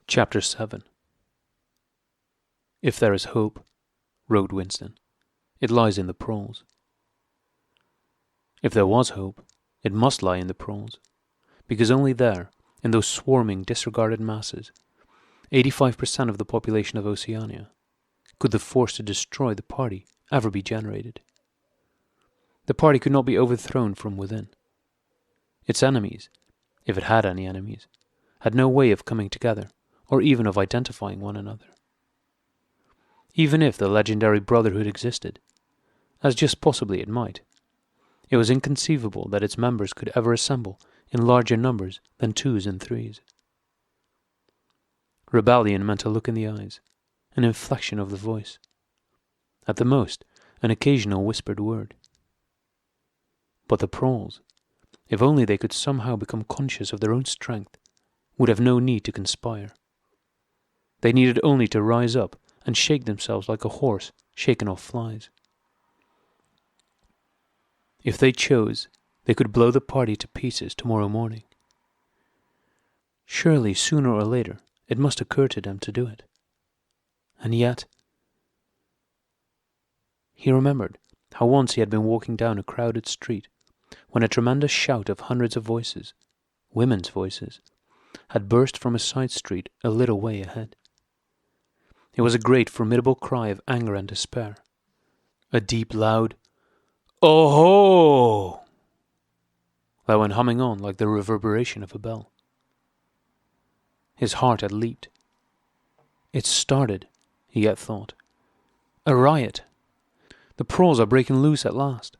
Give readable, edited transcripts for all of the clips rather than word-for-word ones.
Chapter 7. If there is hope, wrote Winston, it lies in the proles. If there was hope, it must lie in the proles, because only there, in those swarming, disregarded masses, 85% of the population of Oceania, could the force to destroy the party ever be generated. The party could not be overthrown from within. Its enemies, if it had any enemies, had no way of coming together, or even of identifying one another. Even if the legendary brotherhood existed, as just possibly it might, it was inconceivable that its members could ever assemble in larger numbers than 2s and 3s. Rebellion meant a look in the eyes, an inflection of the voice, at the most, an occasional whispered word. But the proles, if only they could somehow become conscious of their own strength, would have no need to conspire. They needed only to rise up and shake themselves like a horse shaken off flies. If they chose, they could blow the party to pieces tomorrow morning. Surely, sooner or later, it must occur to them to do it. And yet, he remembered how once he had been walking down a crowded street when a tremendous shout of hundreds of voices, women's voices, had burst from a side street a little way ahead. It was a great, formidable cry of anger and despair. A deep, loud, "Oh-ho!" that went humming on like the reverberation of a bell. His heart had leaped. It started, he had thought. A riot. The proles are breaking loose at last.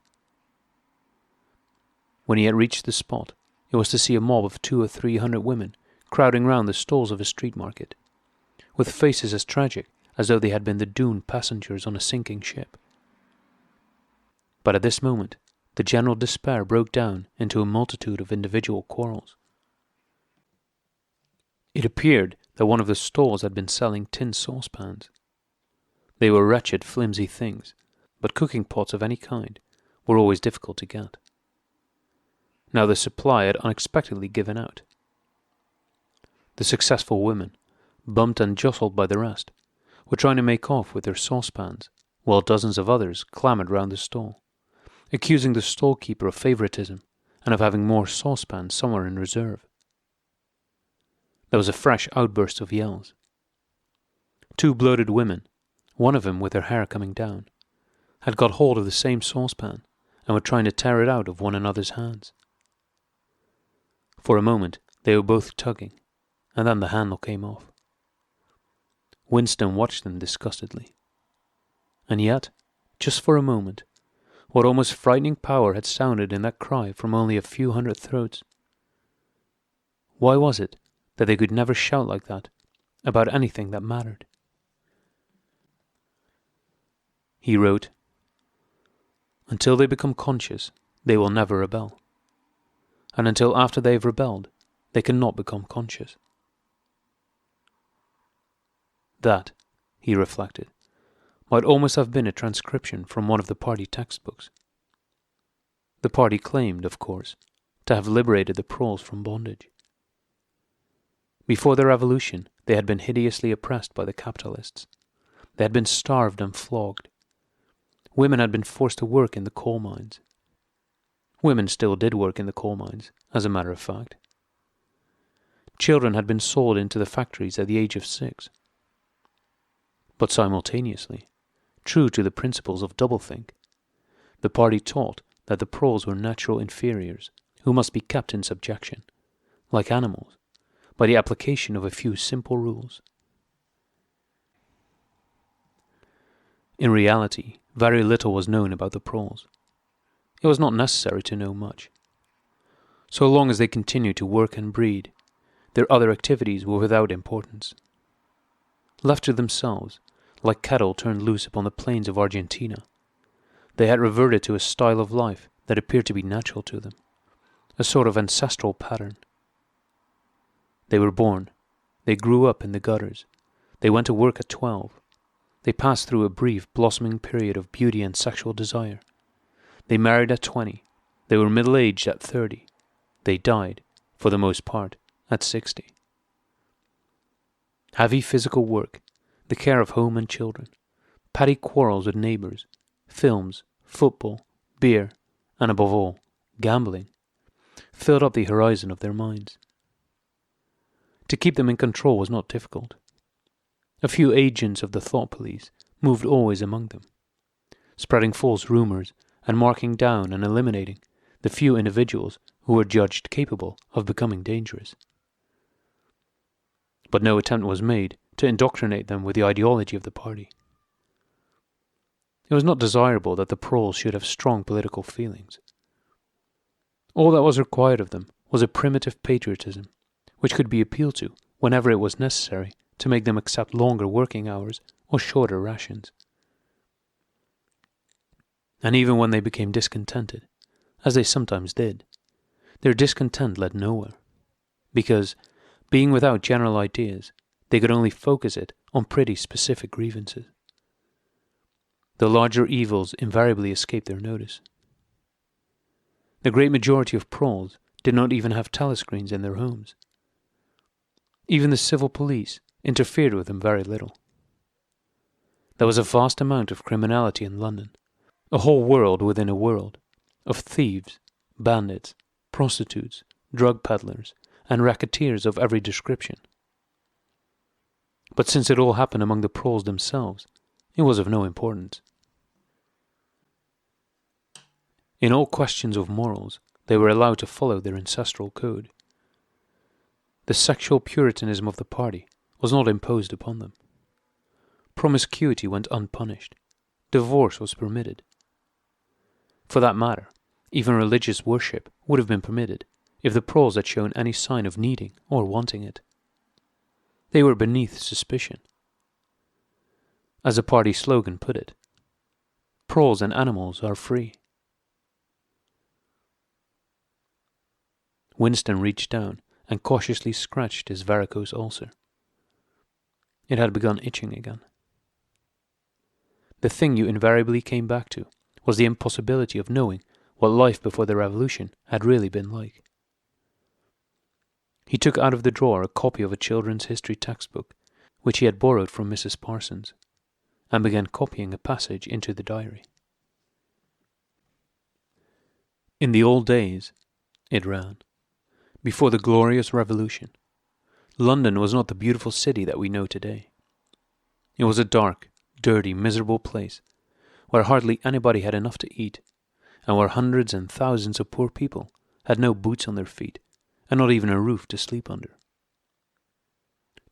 When he had reached the spot, it was to see a mob of 200 or 300 women crowding round the stalls of a street market, with faces as tragic as though they had been the doomed passengers on a sinking ship. But at this moment, the general despair broke down into a multitude of individual quarrels. It appeared that one of the stalls had been selling tin saucepans. They were wretched, flimsy things, but cooking pots of any kind were always difficult to get. Now the supply had unexpectedly given out. The successful women, bumped and jostled by the rest, were trying to make off with their saucepans, while dozens of others clamoured round the stall, accusing the stall-keeper of favouritism and of having more saucepans somewhere in reserve. There was a fresh outburst of yells. 2 bloated women, one of them with her hair coming down, had got hold of the same saucepan and were trying to tear it out of one another's hands. For a moment they were both tugging, and then the handle came off. Winston watched them disgustedly. And yet, just for a moment, what almost frightening power had sounded in that cry from only a few hundred throats? Why was it that they could never shout like that about anything that mattered? He wrote, "Until they become conscious, they will never rebel. And until after they have rebelled, they cannot become conscious." That, he reflected, might almost have been a transcription from one of the party textbooks. The party claimed, of course, to have liberated the proles from bondage. Before the revolution, they had been hideously oppressed by the capitalists. They had been starved and flogged. Women had been forced to work in the coal mines. Women still did work in the coal mines, as a matter of fact. Children had been sold into the factories at the age of 6. But simultaneously, true to the principles of doublethink, the party taught that the proles were natural inferiors who must be kept in subjection, like animals, by the application of a few simple rules. In reality, very little was known about the proles. It was not necessary to know much. So long as they continued to work and breed, their other activities were without importance. Left to themselves, like cattle turned loose upon the plains of Argentina, they had reverted to a style of life that appeared to be natural to them, a sort of ancestral pattern. They were born, they grew up in the gutters, they went to work at 12, they passed through a brief blossoming period of beauty and sexual desire, they married at 20, they were middle-aged at 30, they died, for the most part, at 60. Heavy physical work, the care of home and children, petty quarrels with neighbours, films, football, beer, and above all, gambling, filled up the horizon of their minds. To keep them in control was not difficult. A few agents of the thought police moved always among them, spreading false rumours and marking down and eliminating the few individuals who were judged capable of becoming dangerous. But no attempt was made to indoctrinate them with the ideology of the party. It was not desirable that the proles should have strong political feelings. All that was required of them was a primitive patriotism, which could be appealed to whenever it was necessary to make them accept longer working hours or shorter rations. And even when they became discontented, as they sometimes did, their discontent led nowhere, because, being without general ideas, they could only focus it on pretty specific grievances. The larger evils invariably escaped their notice. The great majority of proles did not even have telescreens in their homes. Even the civil police interfered with them very little. There was a vast amount of criminality in London, a whole world within a world, of thieves, bandits, prostitutes, drug peddlers, and racketeers of every description. But since it all happened among the proles themselves, it was of no importance. In all questions of morals, they were allowed to follow their ancestral code. The sexual puritanism of the party was not imposed upon them. Promiscuity went unpunished. Divorce was permitted. For that matter, even religious worship would have been permitted if the proles had shown any sign of needing or wanting it. They were beneath suspicion. As the party slogan put it, proles and animals are free. Winston reached down and cautiously scratched his varicose ulcer. It had begun itching again. The thing you invariably came back to was the impossibility of knowing what life before the revolution had really been like. He took out of the drawer a copy of a children's history textbook, which he had borrowed from Mrs. Parsons, and began copying a passage into the diary. In the old days, it ran, before the glorious revolution, London was not the beautiful city that we know today. It was a dark, dirty, miserable place, where hardly anybody had enough to eat, and where hundreds and thousands of poor people had no boots on their feet, and not even a roof to sleep under.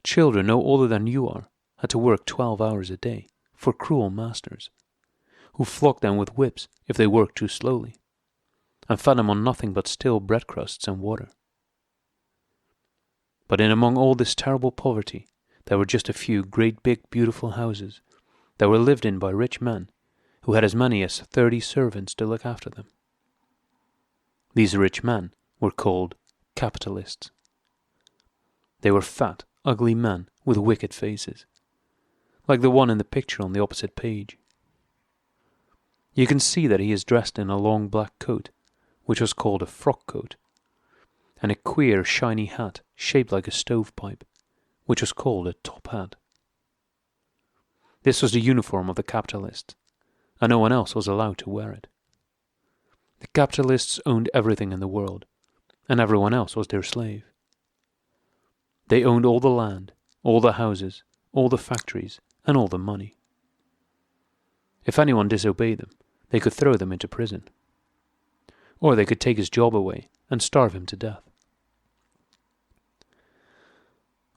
Children no older than you are had to work 12 hours a day for cruel masters, who flogged them with whips if they worked too slowly, and fed them on nothing but stale bread crusts and water. But in among all this terrible poverty, there were just a few great big beautiful houses that were lived in by rich men who had as many as 30 servants to look after them. These rich men were called capitalists. They were fat, ugly men with wicked faces, like the one in the picture on the opposite page. You can see that he is dressed in a long black coat, which was called a frock coat, and a queer shiny hat shaped like a stovepipe, which was called a top hat. This was the uniform of the capitalists, and no one else was allowed to wear it. The capitalists owned everything in the world, and everyone else was their slave. They owned all the land, all the houses, all the factories, and all the money. If anyone disobeyed them, they could throw them into prison. Or they could take his job away and starve him to death.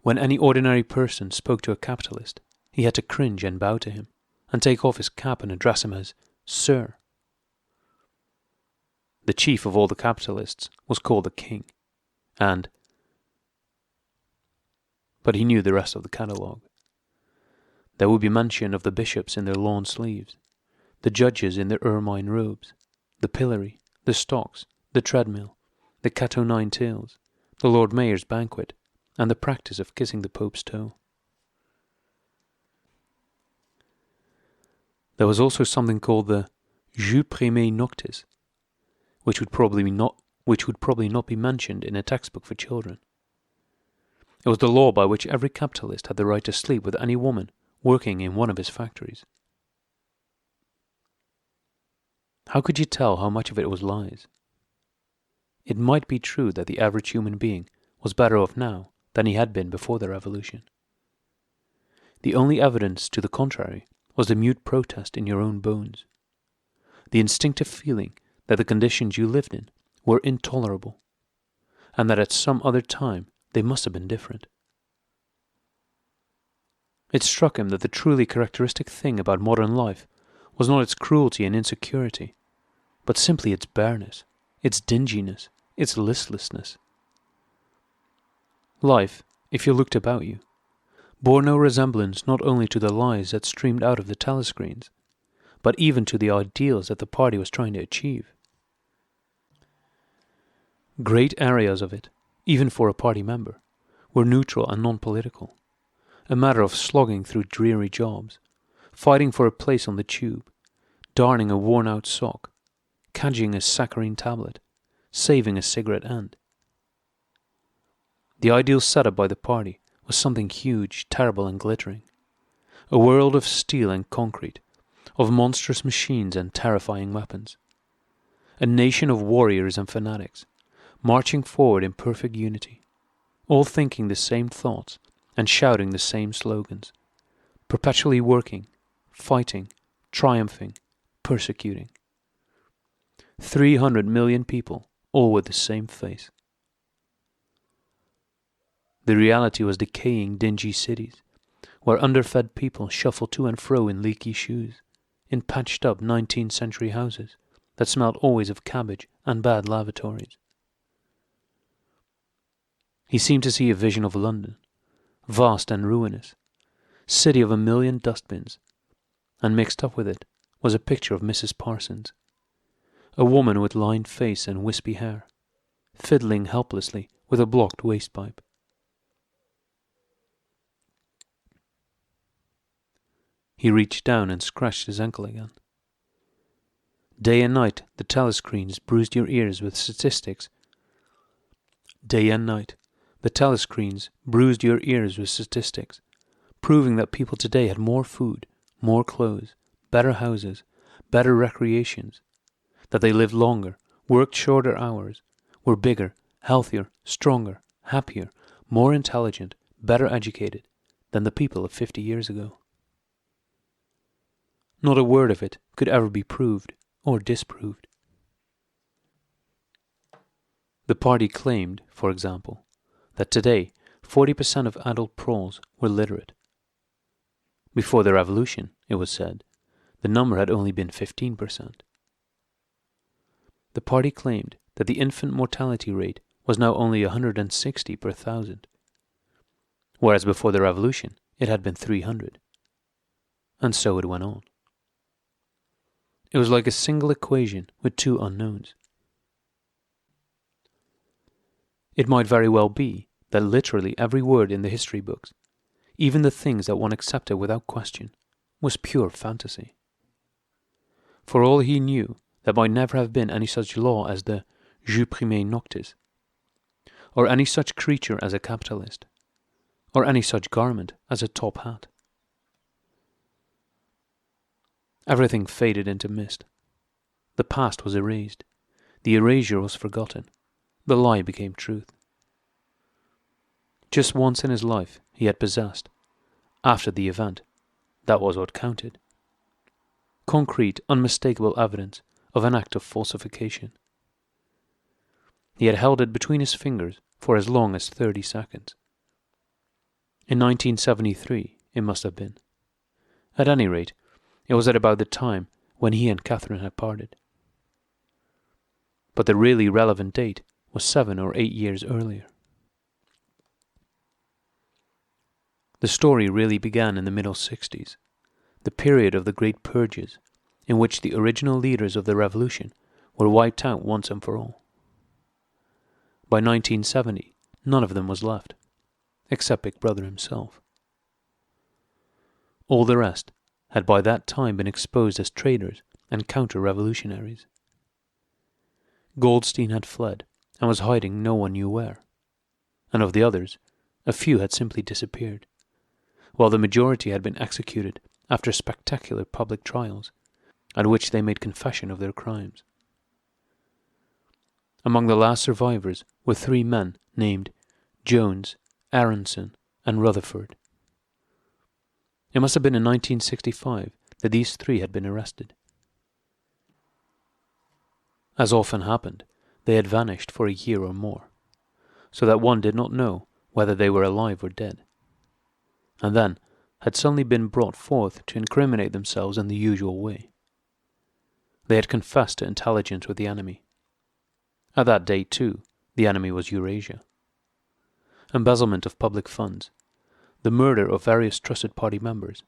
When any ordinary person spoke to a capitalist, he had to cringe and bow to him, and take off his cap and address him as Sir. The chief of all the capitalists was called the king, but he knew the rest of the catalogue. There would be mention of the bishops in their lawn sleeves, the judges in their ermine robes, the pillory, the stocks, the treadmill, the cat o' nine tails, the Lord Mayor's banquet, and the practice of kissing the Pope's toe. There was also something called the jus primae noctis, which would probably not be mentioned in a textbook for children. It was the law by which every capitalist had the right to sleep with any woman working in one of his factories. How could you tell how much of it was lies? It might be true that the average human being was better off now than he had been before the revolution. The only evidence to the contrary was the mute protest in your own bones, the instinctive feeling that the conditions you lived in were intolerable, and that at some other time they must have been different. It struck him that the truly characteristic thing about modern life was not its cruelty and insecurity, but simply its bareness, its dinginess, its listlessness. Life, if you looked about you, bore no resemblance not only to the lies that streamed out of the telescreens, but even to the ideals that the party was trying to achieve. Great areas of it, even for a party member, were neutral and non-political, a matter of slogging through dreary jobs, fighting for a place on the tube, darning a worn-out sock, cadging a saccharine tablet, saving a cigarette end. The ideal set up by the party was something huge, terrible and glittering, a world of steel and concrete, of monstrous machines and terrifying weapons, a nation of warriors and fanatics, marching forward in perfect unity, all thinking the same thoughts and shouting the same slogans, perpetually working, fighting, triumphing, persecuting. 300 million people, all with the same face. The reality was decaying, dingy cities, where underfed people shuffled to and fro in leaky shoes, in patched-up 19th century houses that smelled always of cabbage and bad lavatories. He seemed to see a vision of London, vast and ruinous, city of 1,000,000 dustbins, and mixed up with it was a picture of Mrs. Parsons, a woman with lined face and wispy hair, fiddling helplessly with a blocked wastepipe. He reached down and scratched his ankle again. Day and night the telescreens bruised your ears with statistics. Day and night the telescreens bruised your ears with statistics, proving that people today had more food, more clothes, better houses, better recreations, that they lived longer, worked shorter hours, were bigger, healthier, stronger, happier, more intelligent, better educated than the people of 50 years ago. Not a word of it could ever be proved or disproved. The party claimed, for example, that today 40% of adult proles were literate. Before the revolution, it was said, the number had only been 15%. The party claimed that the infant mortality rate was now only 160 per thousand, whereas before the revolution it had been 300. And so it went on. It was like a single equation with two unknowns. It might very well be that literally every word in the history books, even the things that one accepted without question, was pure fantasy. For all he knew, there might never have been any such law as the jus primae noctis, or any such creature as a capitalist, or any such garment as a top hat. Everything faded into mist. The past was erased. The erasure was forgotten. The lie became truth. Just once in his life he had possessed. After the event, that was what counted. Concrete, unmistakable evidence of an act of falsification. He had held it between his fingers for as long as 30 seconds. In 1973, it must have been. At any rate, it was at about the time when he and Catherine had parted. But the really relevant date was 7 or 8 years earlier. The story really began in the middle 60s, the period of the great purges, in which the original leaders of the revolution were wiped out once and for all. By 1970, none of them was left, except Big Brother himself. All the rest had by that time been exposed as traitors and counter-revolutionaries. Goldstein had fled and was hiding no one knew where, and of the others, a few had simply disappeared, while the majority had been executed after spectacular public trials, at which they made confession of their crimes. Among the last survivors were 3 men named Jones, Aronson, and Rutherford. It must have been in 1965 that these 3 had been arrested. As often happened, they had vanished for a year or more, so that one did not know whether they were alive or dead, and then had suddenly been brought forth to incriminate themselves in the usual way. They had confessed to intelligence with the enemy. At that date, too, the enemy was Eurasia. Embezzlement of public funds, the murder of various trusted party members,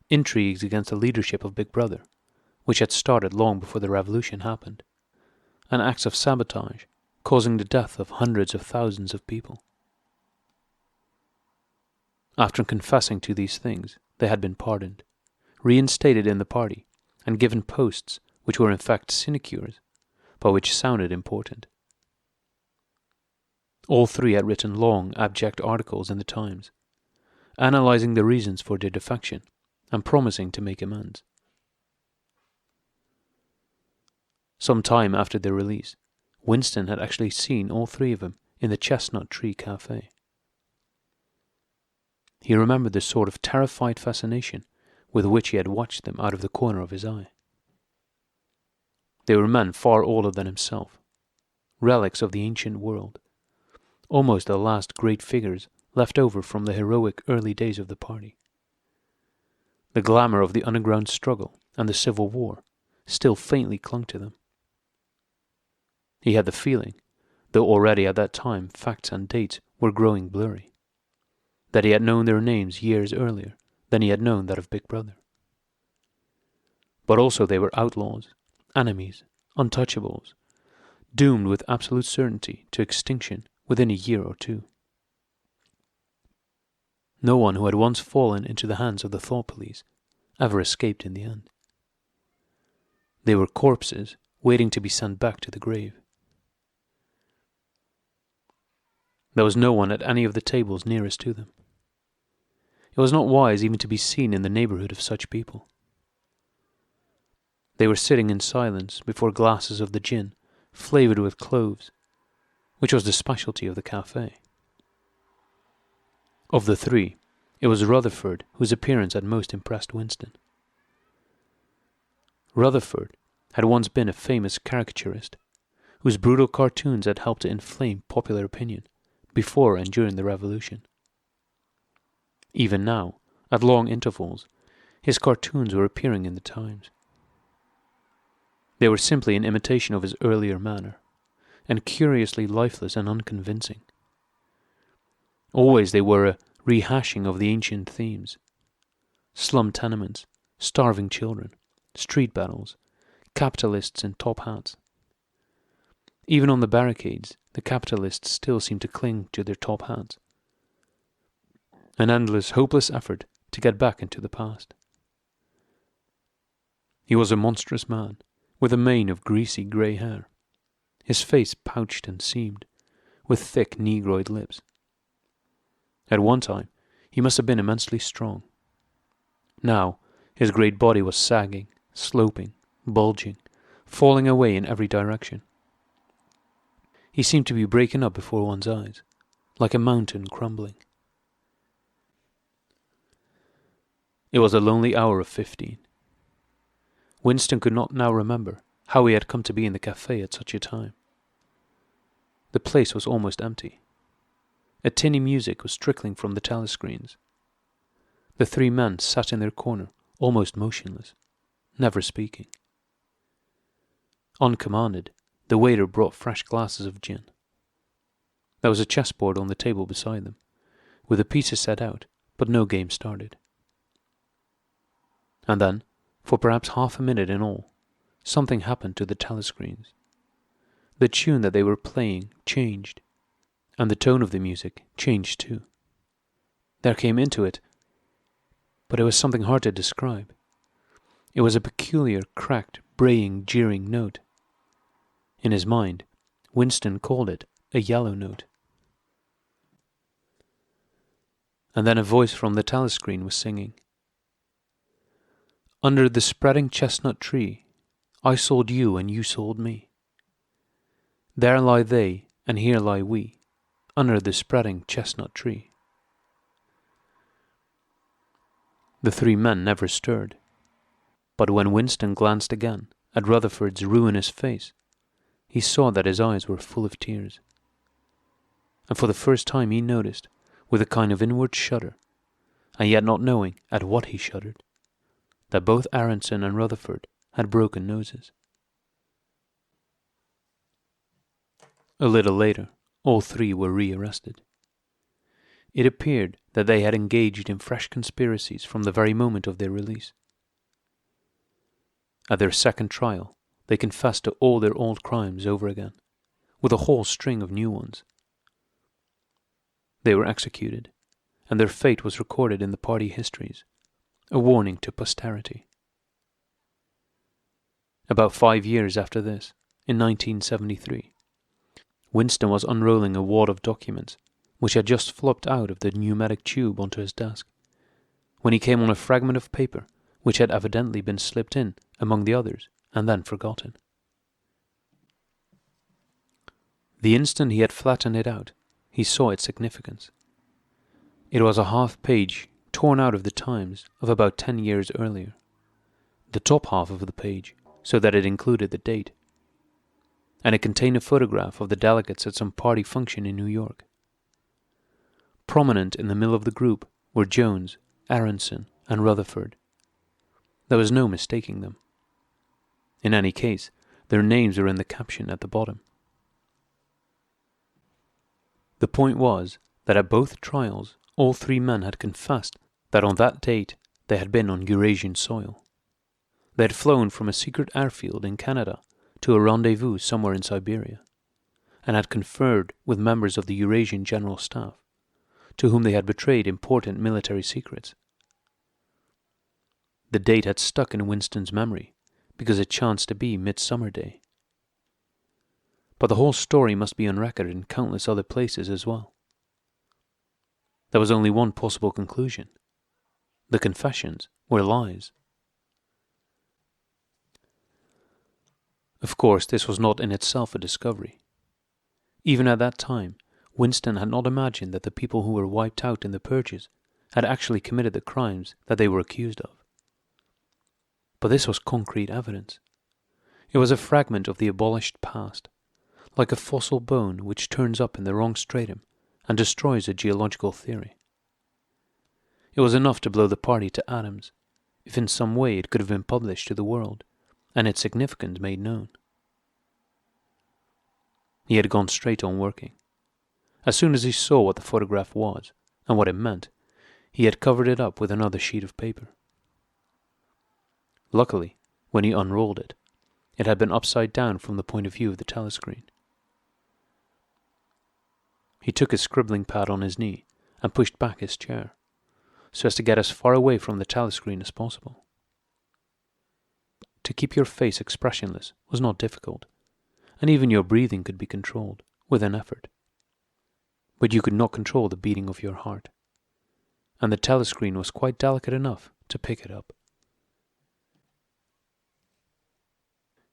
intrigues against the leadership of Big Brother, which had started long before the revolution happened, and acts of sabotage causing the death of hundreds of thousands of people. After confessing to these things, they had been pardoned, reinstated in the party, and given posts which were in fact sinecures, but which sounded important. All 3 had written long, abject articles in the Times, analysing the reasons for their defection and promising to make amends. Some time after their release, Winston had actually seen all 3 of them in the Chestnut Tree Cafe. He remembered the sort of terrified fascination with which he had watched them out of the corner of his eye. They were men far older than himself, relics of the ancient world, almost the last great figures left over from the heroic early days of the party. The glamour of the underground struggle and the Civil War still faintly clung to them. He had the feeling, though already at that time facts and dates were growing blurry, that he had known their names years earlier than he had known that of Big Brother. But also they were outlaws, enemies, untouchables, doomed with absolute certainty to extinction within a year or 2. No one who had once fallen into the hands of the thought police ever escaped in the end. They were corpses waiting to be sent back to the grave. There was no one at any of the tables nearest to them. It was not wise even to be seen in the neighbourhood of such people. They were sitting in silence before glasses of the gin flavoured with cloves, which was the specialty of the cafe. Of the 3, it was Rutherford whose appearance had most impressed Winston. Rutherford had once been a famous caricaturist, whose brutal cartoons had helped to inflame popular opinion before and during the Revolution. Even now, at long intervals, his cartoons were appearing in the Times. They were simply an imitation of his earlier manner, and curiously lifeless and unconvincing. Always they were a rehashing of the ancient themes: slum tenements, starving children, street battles, capitalists in top hats. Even on the barricades, the capitalists still seemed to cling to their top hats. An endless, hopeless effort to get back into the past. He was a monstrous man, with a mane of greasy grey hair, his face pouched and seamed, with thick negroid lips. At one time, he must have been immensely strong. Now, his great body was sagging, sloping, bulging, falling away in every direction. He seemed to be breaking up before one's eyes, like a mountain crumbling. It was a lonely hour of 15. Winston could not now remember how he had come to be in the cafe at such a time. The place was almost empty. A tinny music was trickling from the telescreens. The 3 men sat in their corner, almost motionless, never speaking. Uncommanded, the waiter brought fresh glasses of gin. There was a chessboard on the table beside them, with the pieces set out, but no game started. And then, for perhaps half a minute in all, something happened to the telescreens. The tune that they were playing changed, and the tone of the music changed too. There came into it, but it was something hard to describe. It was a peculiar, cracked, braying, jeering note. In his mind, Winston called it a yellow note. and then a voice from the telescreen was singing. Under the spreading chestnut tree, I sold you and you sold me. There lie they, and here lie we, under the spreading chestnut tree. The three men never stirred, but when Winston glanced again at Rutherford's ruinous face, he saw that his eyes were full of tears. And for the first time he noticed, with a kind of inward shudder, and yet not knowing at what he shuddered, that both Aronson and Rutherford had broken noses. A little later, all three were rearrested. It appeared that they had engaged in fresh conspiracies from the very moment of their release. At their second trial, they confessed to all their old crimes over again, with a whole string of new ones. They were executed, and their fate was recorded in the party histories, a warning to posterity. About 5 years after this, in 1973, Winston was unrolling a wad of documents which had just flopped out of the pneumatic tube onto his desk, when he came on a fragment of paper which had evidently been slipped in among the others and then forgotten. The instant he had flattened it out, he saw its significance. It was a half-page torn out of the Times of about 10 years earlier, the top half of the page so that it included the date, and it contained a photograph of the delegates at some party function in New York. Prominent in the middle of the group were Jones, Aronson, and Rutherford. There was no mistaking them. In any case, their names were in the caption at the bottom. The point was that at both trials, all three men had confessed that on that date they had been on Eurasian soil. They had flown from a secret airfield in Canada to a rendezvous somewhere in Siberia, and had conferred with members of the Eurasian General Staff, to whom they had betrayed important military secrets. The date had stuck in Winston's memory because it chanced to be Midsummer Day. But the whole story must be on record in countless other places as well. There was only one possible conclusion. The confessions were lies. Of course, this was not in itself a discovery. Even at that time, Winston had not imagined that the people who were wiped out in the purges had actually committed the crimes that they were accused of. But this was concrete evidence. It was a fragment of the abolished past, like a fossil bone which turns up in the wrong stratum and destroys a geological theory. It was enough to blow the party to atoms, if in some way it could have been published to the world, and its significance made known. He had gone straight on working. As soon as he saw what the photograph was, and what it meant, he had covered it up with another sheet of paper. Luckily, when he unrolled it, it had been upside down from the point of view of the telescreen. He took his scribbling pad on his knee and pushed back his chair, so as to get as far away from the telescreen as possible. To keep your face expressionless was not difficult, and even your breathing could be controlled, with an effort. But you could not control the beating of your heart, and the telescreen was quite delicate enough to pick it up.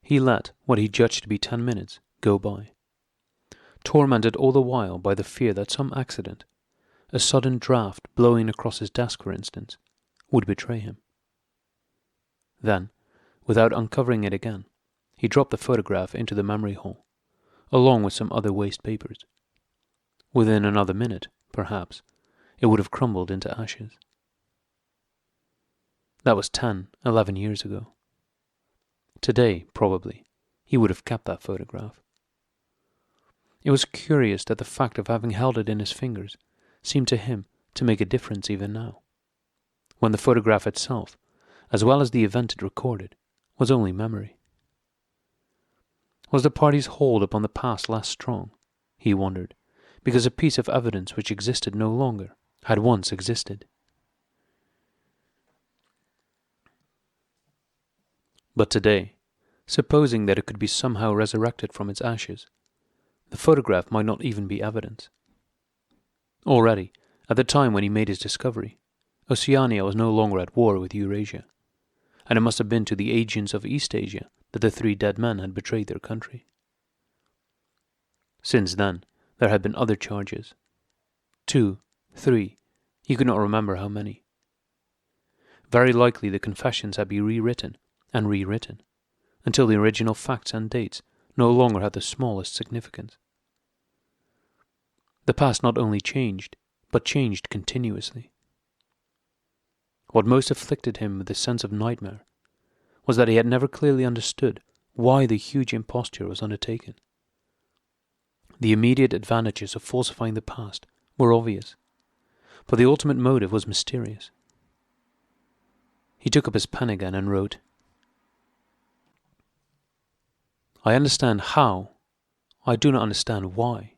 He let what he judged to be 10 minutes go by, tormented all the while by the fear that some accident, a sudden draught blowing across his desk for instance, would betray him. Then, without uncovering it again, he dropped the photograph into the memory hole, along with some other waste papers. Within another minute, perhaps, it would have crumbled into ashes. That was 11 years ago. Today, probably, he would have kept that photograph. It was curious that the fact of having held it in his fingers seemed to him to make a difference even now, when the photograph itself, as well as the event it recorded, was only memory. Was the party's hold upon the past less strong, he wondered, because a piece of evidence which existed no longer had once existed? But today, supposing that it could be somehow resurrected from its ashes, the photograph might not even be evidence. Already, At the time when he made his discovery, Oceania was no longer at war with Eurasia, and it must have been to the agents of East Asia that the three dead men had betrayed their country. Since then, there had been other charges. 2, 3, he could not remember how many. Very likely the confessions had been rewritten and rewritten, until the original facts and dates no longer had the smallest significance. The past not only changed, but changed continuously. What most afflicted him with a sense of nightmare was that he had never clearly understood why the huge imposture was undertaken. The immediate advantages of falsifying the past were obvious, but the ultimate motive was mysterious. He took up his pen again and wrote, "I understand how. I do not understand why."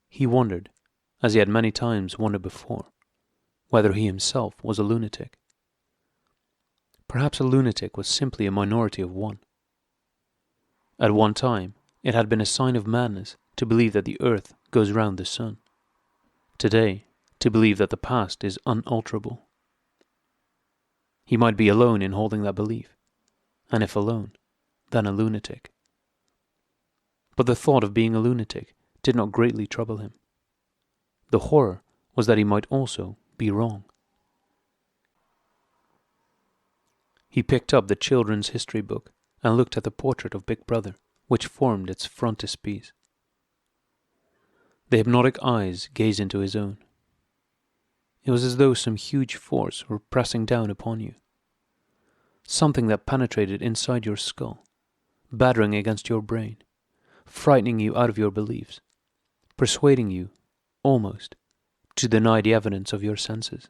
He wondered, as he had many times wondered before, whether he himself was a lunatic. Perhaps a lunatic was simply a minority of one. At one time, it had been a sign of madness to believe that the earth goes round the sun. Today, to believe that the past is unalterable. He might be alone in holding that belief, and if alone, then a lunatic. But the thought of being a lunatic did not greatly trouble him. The horror was that he might also be wrong. He picked up the children's history book and looked at the portrait of Big Brother, which formed its frontispiece. The hypnotic eyes gazed into his own. It was as though some huge force were pressing down upon you. Something that penetrated inside your skull, battering against your brain, frightening you out of your beliefs, persuading you, almost, to deny the evidence of your senses.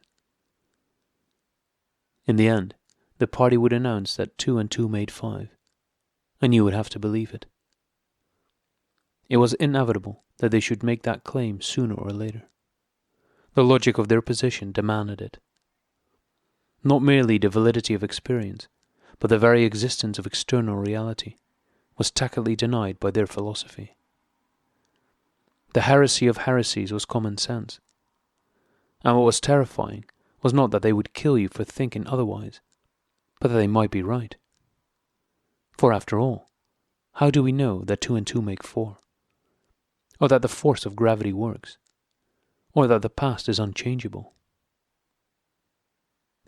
In the end, the party would announce that 2 and 2 made 5, and you would have to believe it. It was inevitable that they should make that claim sooner or later. The logic of their position demanded it. Not merely the validity of experience, but the very existence of external reality was tacitly denied by their philosophy. The heresy of heresies was common sense. And what was terrifying was not that they would kill you for thinking otherwise, but that they might be right. For after all, how do we know that 2 and 2 make 4? Or that the force of gravity works? Or that the past is unchangeable?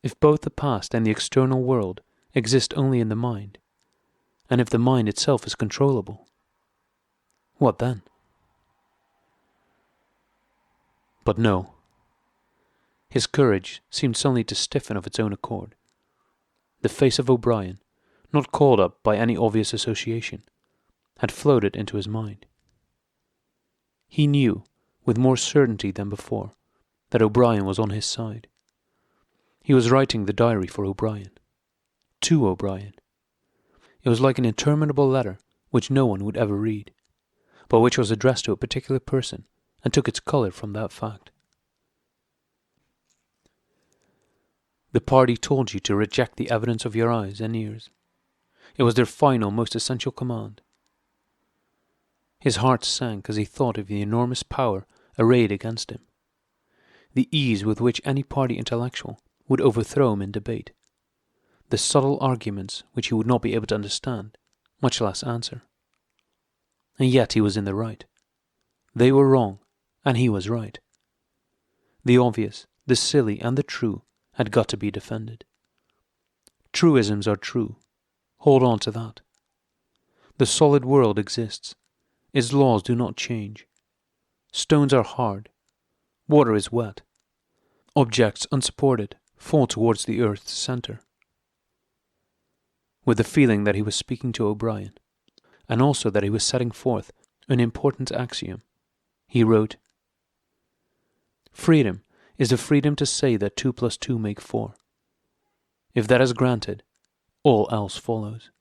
If both the past and the external world exist only in the mind, and if the mind itself is controllable, what then? But no. His courage seemed suddenly to stiffen of its own accord. The face of O'Brien, not called up by any obvious association, had floated into his mind. He knew, with more certainty than before, that O'Brien was on his side. He was writing the diary for O'Brien. To O'Brien. It was like an interminable letter which no one would ever read, but which was addressed to a particular person and took its colour from that fact. The party told you to reject the evidence of your eyes and ears. It was their final, most essential command. His heart sank as he thought of the enormous power arrayed against him, the ease with which any party intellectual would overthrow him in debate, the subtle arguments which he would not be able to understand, much less answer. And yet he was in the right. They were wrong, and he was right. The obvious, the silly, and the true had got to be defended. Truisms are true. Hold on to that. The solid world exists. Its laws do not change. Stones are hard. Water is wet. Objects unsupported fall towards the earth's centre. With the feeling that he was speaking to O'Brien, and also that he was setting forth an important axiom, he wrote, "Freedom is the freedom to say that 2 + 2 make 4. If that is granted, all else follows."